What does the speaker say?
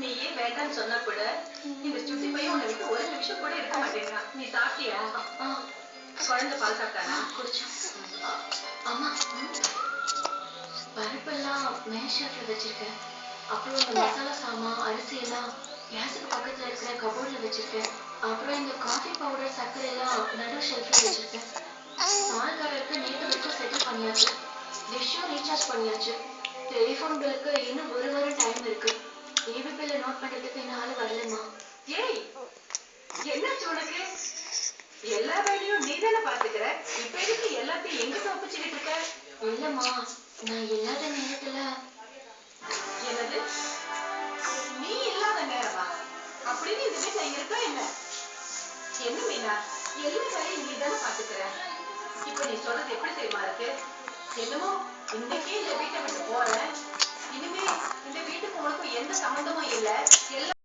நீயே வேண்டான்னு சொன்னா கூட இந்த சுட்டி பையன் உன்னை விட்டு ஒரு நிமிஷம் கூட இருக்க மாட்டேங்கிறான். நீ சாப்பிட்டியா? குழந்தை பால் சாப்பிட்டானா? குடிச்சேன். அம்மா, பருப்பெல்லாம் மேஷர்ல வச்சிருக்கேன். அப்புறம் இந்த மசாலா சாமான், அரிசி எல்லாம் கேஸுக்கு பக்கத்துல இருக்கிற கபோர்ட்ல வச்சிருக்கேன். அப்புறம் இந்த காஃபி பவுடர், சர்க்கரை எல்லாம் நடு ஷெல்ஃப்ல வச்சிருக்கேன். பால்காரருக்கு நேற்று வரைக்கும் செட்டில் பண்ணியாச்சு. டிஷ்ஷும் ரீசார்ஜ் பண்ணியாச்சு. டெலிஃபோன் பில்லுக்கு இன்னும் ஒரு வாரம் டைம் இருக்கு. ஈபி பில்ல நோட் பண்றதுக்கு இன்னும் ஆளு வரலம்மா. ஏய், என்னாச்சு உனக்கு? எல்லா வேலையும் நீ தானே பாத்துக்கிற. இப்ப எதுக்கு எல்லாத்தையும் எங்கிட்ட ஒப்பிச்சுக்கிட்டு இருக்க? இல்லம்மா, நான் இல்லாத நேரத்துல. என்னது? நீ இல்லாத நேரமா? அப்படின்னு இந்த வீட்டுல இருக்கா என்ன? என்ன மீனா, எல்லா வேலையும் நீ தானே பாத்துக்கிற. இப்ப நீ சொல்றது எப்படி தெரியுமா இருக்கு? என்னமோ இன்னைக்கே இந்த வீட்டை விட்டு போறேன், இனிமே இந்த வீட்டுக்கு உனக்கும் எந்த சம்பந்தமும் இல்ல.